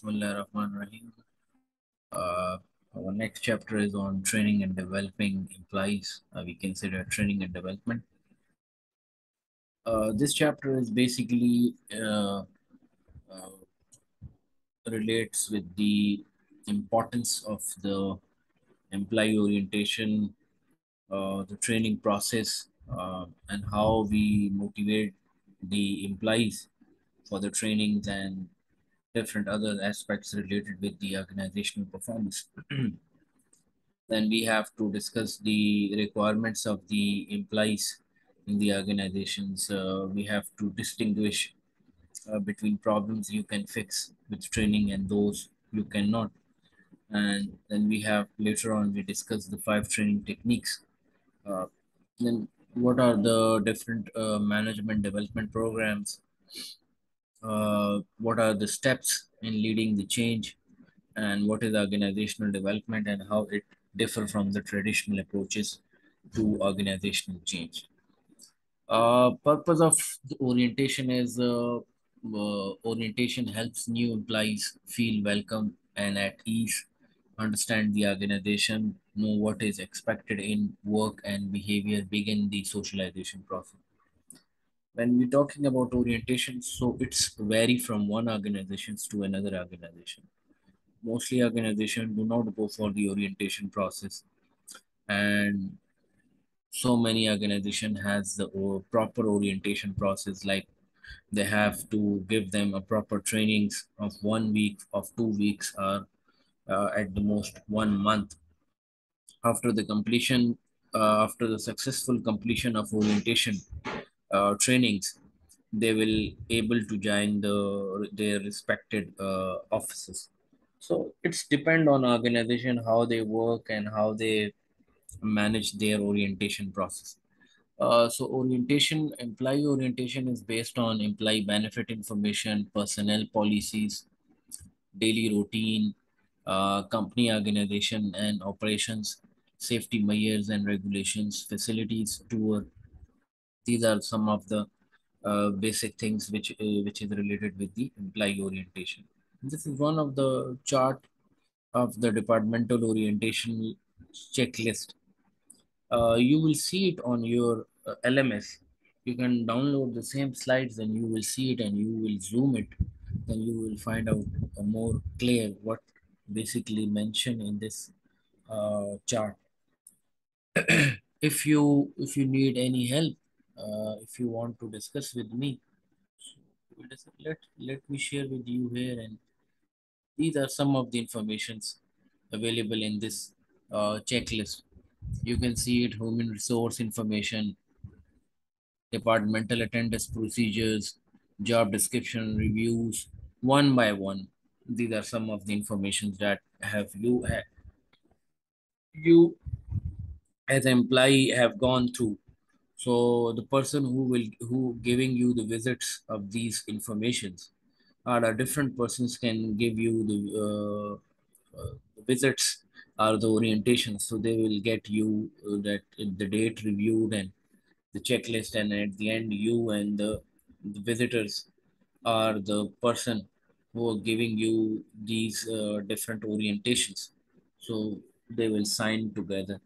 Bismillahirrahmanirrahim. Our next chapter is on training and developing employees. We consider training and development. This chapter is basically uh, relates with the importance of the employee orientation, the training process, and how we motivate the employees for the trainings and different other aspects related with the organizational performance. Then we have to discuss the requirements of the employees in the organizations. We have to distinguish between problems you can fix with training and those you cannot. And then we have later on we discuss the five training techniques. Uh, then what are the different management development programs? What are the steps in leading the change? And what is organizational development and how it differ from the traditional approaches to organizational change. Purpose of the orientation is orientation helps new employees feel welcome and at ease, understand the organization, know what is expected in work and behavior, begin the socialization process. When we're talking about orientation, so it's vary from one organizations to another organization. Mostly organizations do not go for the orientation process, and so many organization has the proper orientation process, like they have to give them a proper trainings of 1 week, of 2 weeks, or at the most 1 month. After the completion, after the successful completion of orientation trainings, they will able to join their respected offices. So it's depend on organization how they work and how they manage their orientation process. So orientation, employee orientation is based on employee benefit information, personnel policies, daily routine, company organization and operations, safety measures and regulations, facilities tour. These are some of the basic things which is related with the employee orientation. This is one of the chart of the departmental orientation checklist. You will see it on your LMS. You can download the same slides and you will see it and you will zoom it. Then you will find out more clear what basically mentioned in this chart. If you need any help, if you want to discuss with me, let me share with you here, and these are some of the informations available in this checklist. You can see it: human resource information, departmental attendance procedures, job description reviews, one by one. These are some of the informations that you as an employee have gone through. So the person who giving you the visits of these informations are a different persons can give you the visits or the orientation. So they will get you that the date reviewed and the checklist, and at the end you and the visitors are the person who are giving you these different orientations. So they will sign together,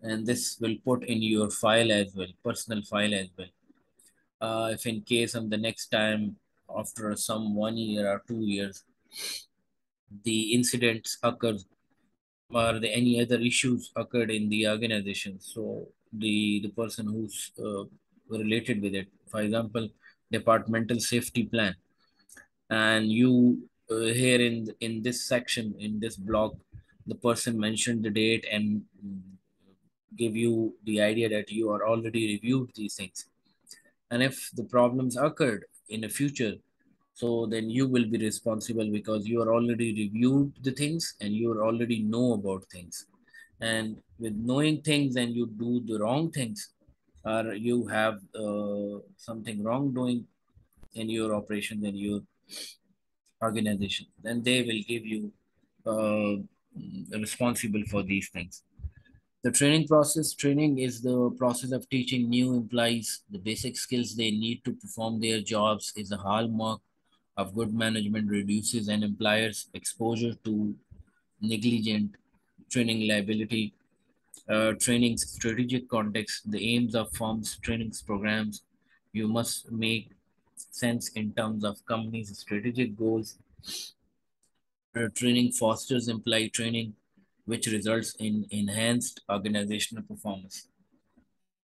and this will put in your file as well, personal file as well. If in case of the next time, after some 1 year or 2 years, the incidents occur or any other issues occurred in the organization, so the person who's related with it, for example, departmental safety plan, and you here in this section, in this block, the person mentioned the date and give you the idea that you are already reviewed these things, and if the problems occurred in the future, so then you will be responsible because you are already reviewed the things and you already know about things. And with knowing things and you do the wrong things, or you have something wrong doing in your operation, in your organization, then they will give you responsible for these things. The training process: training is the process of teaching new employees the basic skills they need to perform their jobs, is a hallmark of good management reduces an employer's exposure to negligent training liability. Training strategic context, the aims of firms' trainings programs, you must make sense in terms of company's strategic goals. Training fosters employee training, which results in enhanced organizational performance.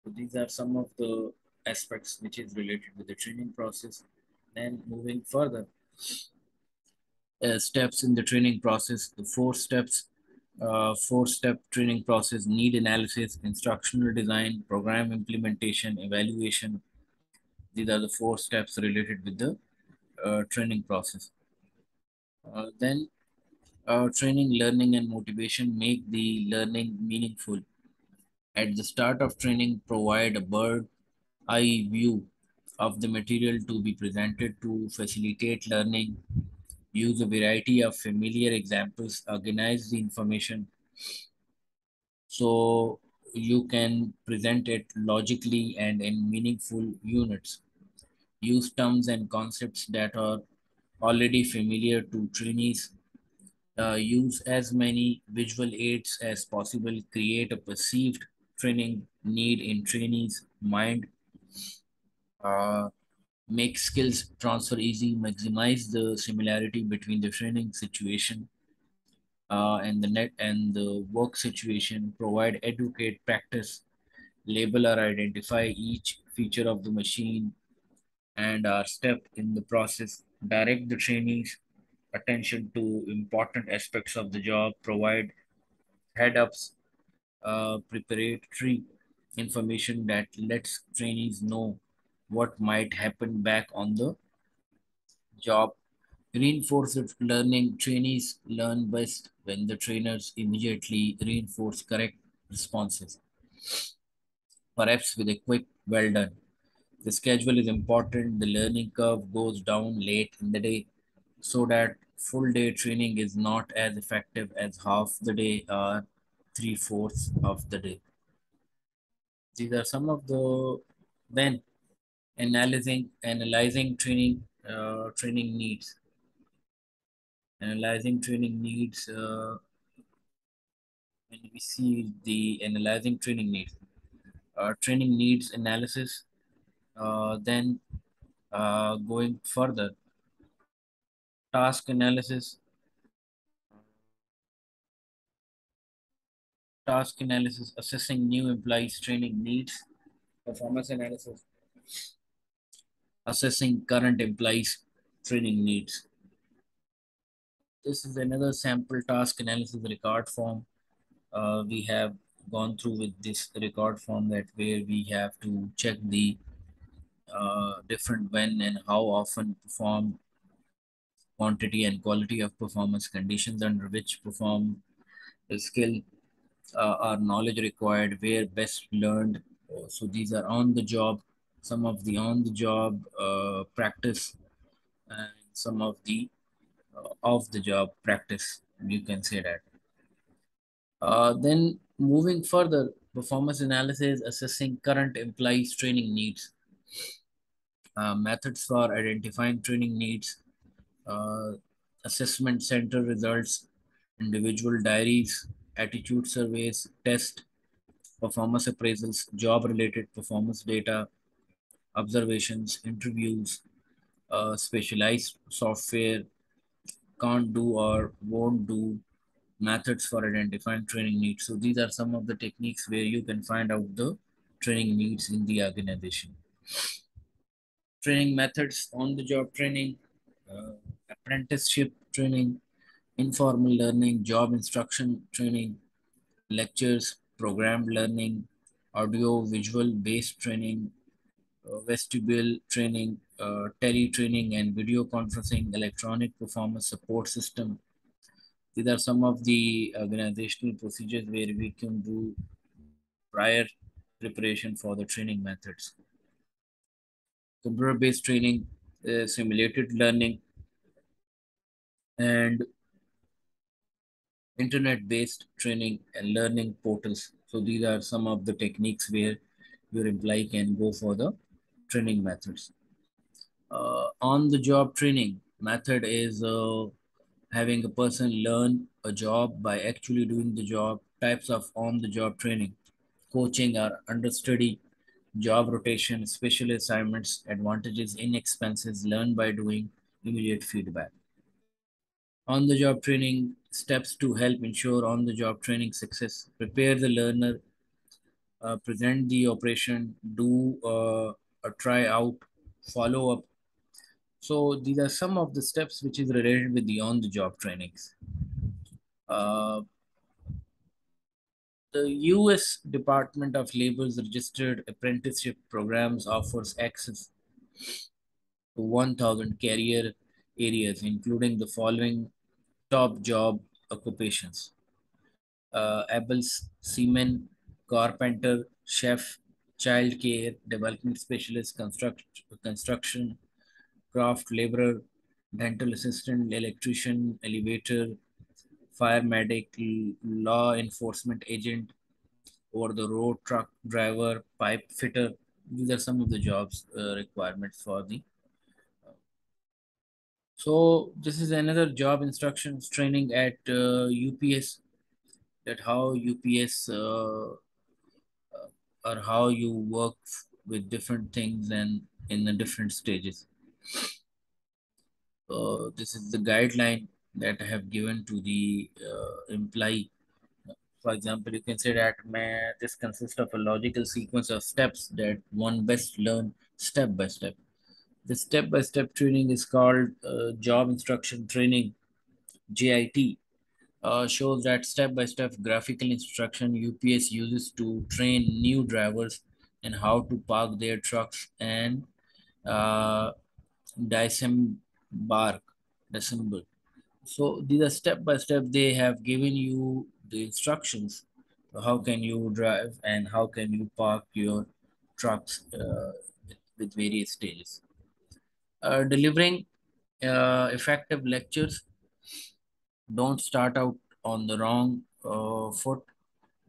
So these are some of the aspects which is related with the training process. Then moving further, steps in the training process, the four-step training process: need analysis, instructional design, program implementation, evaluation. These are the four steps related with the training process. Then training, learning, and motivation make the learning meaningful. At the start of training, provide a bird eye view of the material to be presented to facilitate learning. Use a variety of familiar examples, organize the information so you can present it logically and in meaningful units. Use terms and concepts that are already familiar to trainees. Use as many visual aids as possible. Create a perceived training need in trainees' mind. Uh, Make skills transfer easy. Maximize the similarity between the training situation and the net and the work situation. Provide educate practice. Label or identify each feature of the machine and our step in the process. Direct the trainees' attention to important aspects of the job. Provide head ups, preparatory information that lets trainees know what might happen back on the job. Reinforced learning, trainees learn best when the trainers immediately reinforce correct responses, perhaps with a quick well done. The schedule is important. The learning curve goes down late in the day so that full day training is not as effective as half the day or three-fourths of the day. These are some of the then analyzing training needs. Analyzing training needs when we see the analyzing training needs. Training needs analysis. Then going further, task analysis. Task analysis, assessing new employees' training needs. Performance analysis, assessing current employees' training needs. This is another sample task analysis record form. We have gone through with this record form that where we have to check the different when and how often perform, quantity and quality of performance, conditions under which perform the skill or knowledge required, where best learned. So these are on the job, some of the on the job practice, and some of the off the job practice. You can say that. Then moving further, performance analysis, assessing current employees' training needs, methods for identifying training needs, uh, assessment center results, individual diaries, attitude surveys, test, performance appraisals, job related performance data, observations, interviews, specialized software, can't do or won't do, methods for identifying training needs. So these are some of the techniques where you can find out the training needs in the organization. Training methods, on the job training, uh, apprenticeship training, informal learning, job instruction training, lectures, programmed learning, audio visual based training, vestibule training, tele training, and video conferencing, electronic performance support system. These are some of the organizational procedures where we can do prior preparation for the training methods. Computer based training, simulated learning, and internet based training and learning portals. So these are some of the techniques where your employee can go for the training methods. On the job training. Method is having a person learn a job by actually doing the job. Types of on-the-job training, coaching or understudy, job rotation, special assignments, advantages, inexpenses, learn by doing, immediate feedback. On-the-job training, steps to help ensure on-the-job training success. Prepare the learner, present the operation, do a tryout, follow up. So these are some of the steps which is related with the on-the-job trainings. Uh, the U.S. Department of Labor's registered apprenticeship programs offers access to 1,000 career areas, including the following top job occupations: Abels, seaman, carpenter, chef, child care, development specialist, construction, craft laborer, dental assistant, electrician, elevator, fire medic, law enforcement agent, over the road truck driver, pipe fitter. These are some of the jobs requirements for the. So this is another job instructions training at UPS, that how UPS or how you work with different things and in the different stages. This is the guideline that I have given to the employee. For example, you can say that this consists of a logical sequence of steps that one best learn step by step. The step by step training is called job instruction training, JIT. Shows that step by step graphical instruction UPS uses to train new drivers and how to park their trucks and uh, disembark, disassemble. So these are step by step. They have given you the instructions. How can you drive and how can you park your trucks with various stages. Delivering effective lectures. Don't start out on the wrong foot.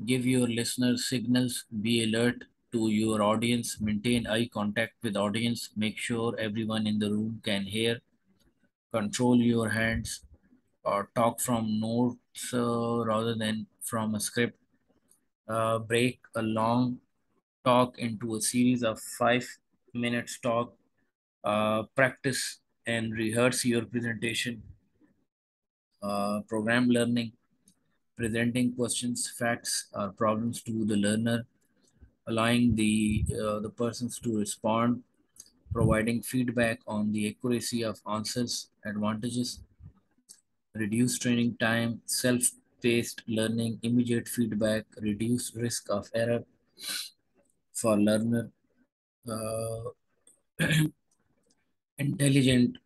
Give your listeners signals. Be alert to your audience. Maintain eye contact with audience. Make sure everyone in the room can hear. Control your hands or talk from notes rather than from a script. Break a long talk into a series of 5 minutes talk. Practice and rehearse your presentation. Program learning, presenting questions, facts, or problems to the learner, allowing the persons to respond, providing feedback on the accuracy of answers, advantages, reduce training time, self-paced learning, immediate feedback, reduce risk of error for learner, uh, intelligent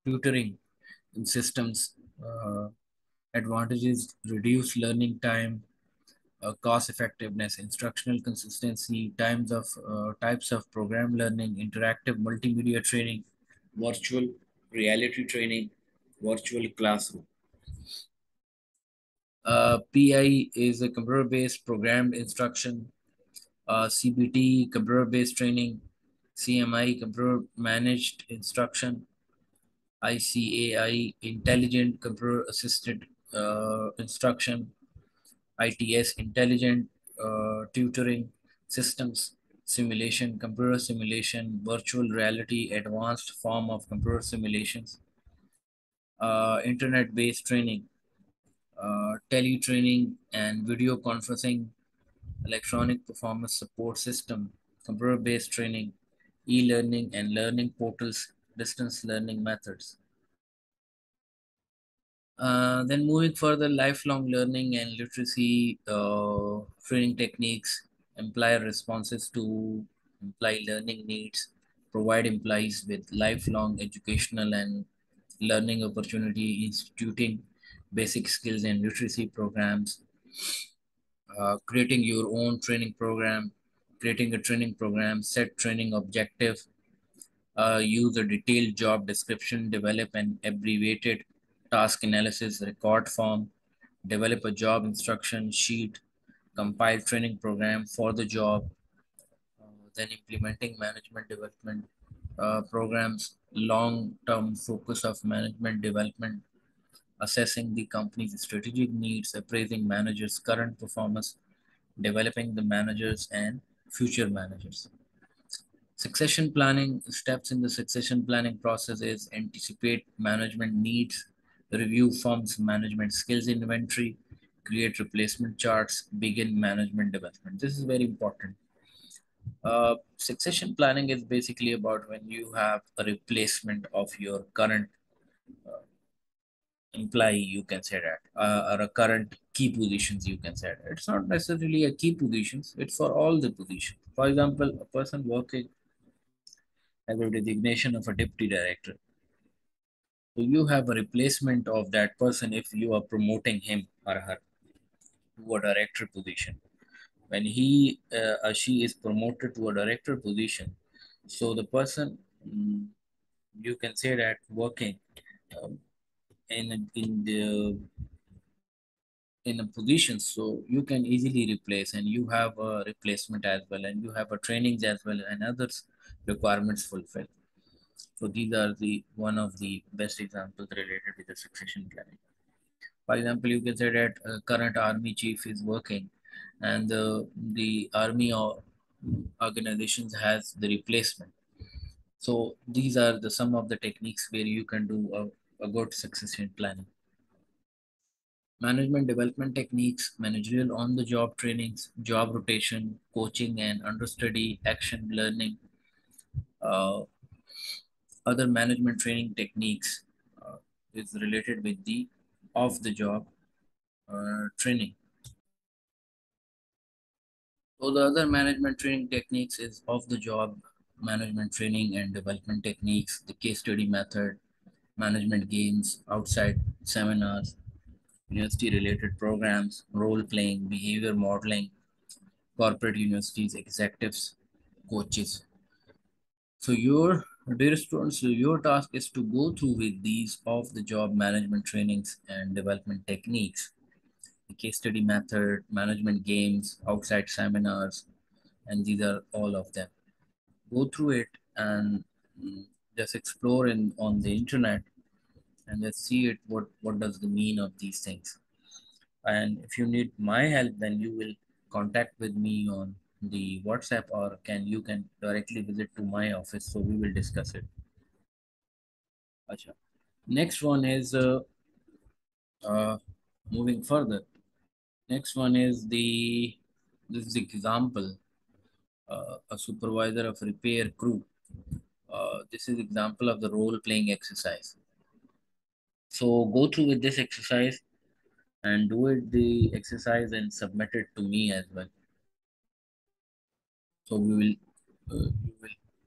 tutoring systems, advantages, reduce learning time, cost effectiveness, instructional consistency, types of program learning, interactive multimedia training, virtual reality training, virtual classroom. PI is a computer-based programmed instruction. CBT, computer-based training. CMI, computer managed instruction. ICAI, intelligent computer assisted instruction. ITS, intelligent tutoring systems, simulation, computer simulation, virtual reality, advanced form of computer simulations, internet-based training, teletraining and video conferencing, electronic performance support system, computer-based training, e-learning and learning portals, distance learning methods. Then moving further, lifelong learning and literacy training techniques, employer responses to employee learning needs, provide employees with lifelong educational and learning opportunity, instituting basic skills and literacy programs, creating your own training program, creating a training program, set training objective, use a detailed job description, develop an abbreviated task analysis record form, develop a job instruction sheet, compile training program for the job. then implementing management development programs, long-term focus of management development, assessing the company's strategic needs, appraising managers' current performance, developing the managers and future managers. Succession planning steps in the succession planning process is anticipate management needs, review firm's management skills inventory, create replacement charts, begin management development. This is very important. Succession planning is basically about when you have a replacement of your current uh, employee, you can say that, or a current key positions, you can say that. It's not necessarily a key positions, it's for all the positions. For example, a person working as a designation of a deputy director. So you have a replacement of that person if you are promoting him or her to a director position. When he or she is promoted to a director position, so the person, you can say that, working um, in the in a position, so you can easily replace, and you have a replacement as well, and you have a trainings as well, and others requirements fulfilled. So these are the one of the best examples related with the succession planning. For example, you can say that current army chief is working, and the army or organizations has the replacement. So these are the some of the techniques where you can do a good succession planning. Management development techniques, managerial on-the-job trainings, job rotation, coaching and understudy, action learning, uh, other management training techniques is related with the off-the-job training. So the other management training techniques is off-the-job management training and development techniques, the case study method, management games, outside seminars, university-related programs, role-playing, behavior modeling, corporate universities, executives, coaches. So dear students, so your task is to go through with these off-the-job management trainings and development techniques, the case study method, management games, outside seminars, and these are all of them. Go through it and mm, just explore in on the internet and just see it what does the mean of these things. And if you need my help, then you will contact with me on the WhatsApp, or you can directly visit to my office, so we will discuss it. Acha. Next one is uh, moving further. Next one is this is example, a supervisor of repair crew. This is example of the role playing exercise. So go through with this exercise and do it the exercise and submit it to me as well. So you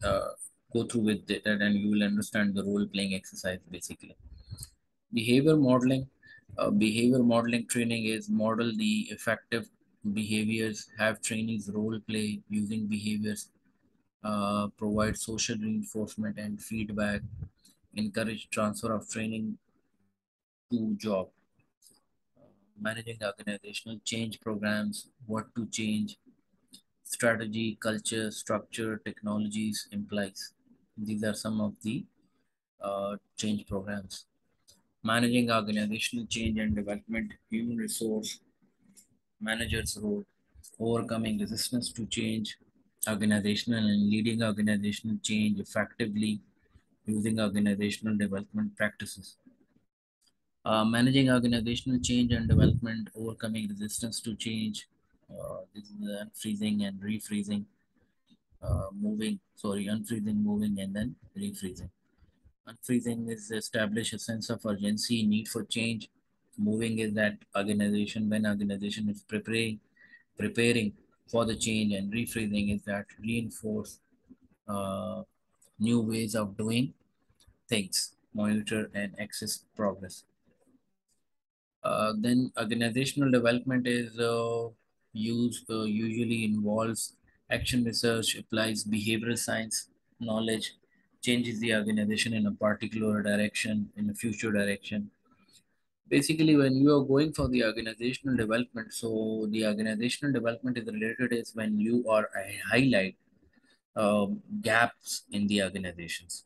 will go through with it and you will understand the role playing exercise basically. Behavior modeling. Behavior modeling training is model the effective behaviors, have trainees role play using behaviors, provide social reinforcement and feedback, encourage transfer of training to job, managing organizational change programs, what to change, strategy, culture, structure, technologies implies. These are some of the change programs. Managing organizational change and development, human resource manager's role, overcoming resistance to change, organizational and leading organizational change effectively using organizational development practices. Managing organizational change and development, overcoming resistance to change. This is unfreezing and refreezing, unfreezing, moving, and then refreezing. Unfreezing is establish a sense of urgency, need for change. Moving is that when organization is preparing for the change, and refreezing is that reinforce uh, new ways of doing things, monitor and access progress. Then organizational development is usually involves action research, applies behavioral science knowledge, changes the organization in a particular direction, in a future direction. Basically, when you are going for the organizational development, so the organizational development is related is when you are a highlight. gaps in the organizations,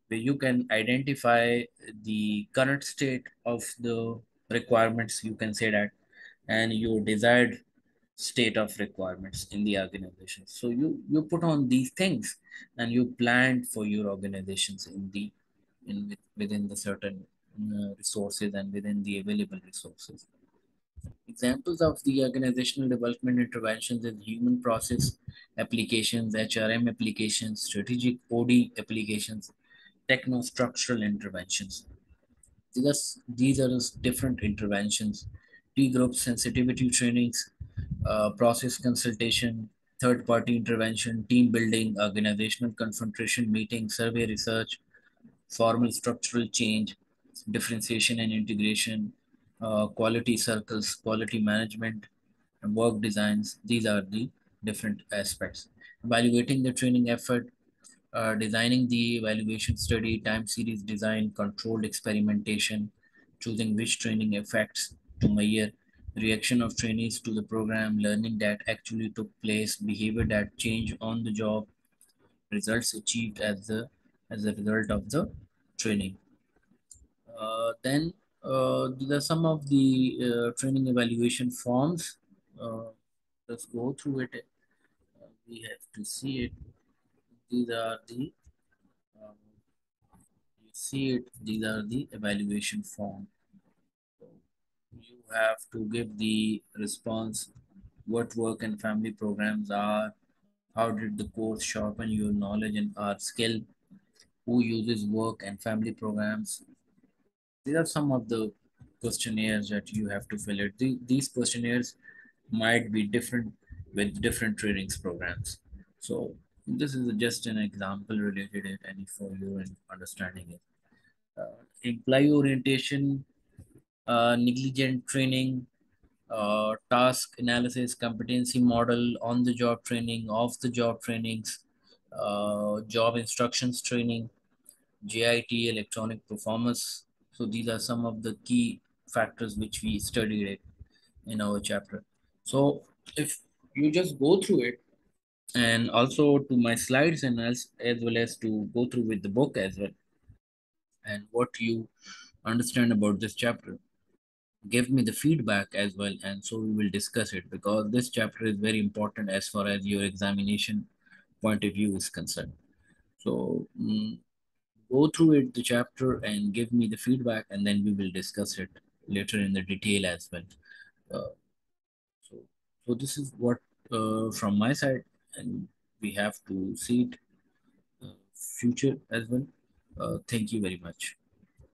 where you can identify the current state of the requirements, you can say that, and your desired state of requirements in the organization. So you put on these things and you plan for your organizations in the within the certain resources and within the available resources. Examples of the organizational development interventions in human process applications, HRM applications, strategic OD applications, techno-structural interventions. These are different interventions. T group sensitivity trainings, process consultation, third party intervention, team building, organizational confrontation meeting, survey research, formal structural change, differentiation and integration, quality circles, quality management, and work designs. These are the different aspects. Evaluating the training effort, designing the evaluation study, time series design, controlled experimentation, choosing which training effects to measure, reaction of trainees to the program, learning that actually took place, behavior that changed on the job, results achieved as a result of the training. Then these are some of the training evaluation forms. Uh, let's go through it. We have to see it. These are the um, you see it. These are the evaluation form. So you have to give the response. What work and family programs are? How did the course sharpen your knowledge and art skill? Who uses work and family programs? These are some of the questionnaires that you have to fill it. These questionnaires might be different with different trainings programs. So this is just an example related it and for you in understanding it. Employee orientation, negligent training, task analysis, competency model, on the job training, off the job trainings, job instructions training, JIT, electronic performance. So these are some of the key factors which we studied it in our chapter. So if you just go through it and also to my slides and as well as to go through with the book as well and what you understand about this chapter, give me the feedback as well, and so we will discuss it because this chapter is very important as far as your examination point of view is concerned. So go through it the chapter and give me the feedback, and then we will discuss it later in the detail as well. uh, so so this is what from my side, and we have to see it future as well. Thank you very much.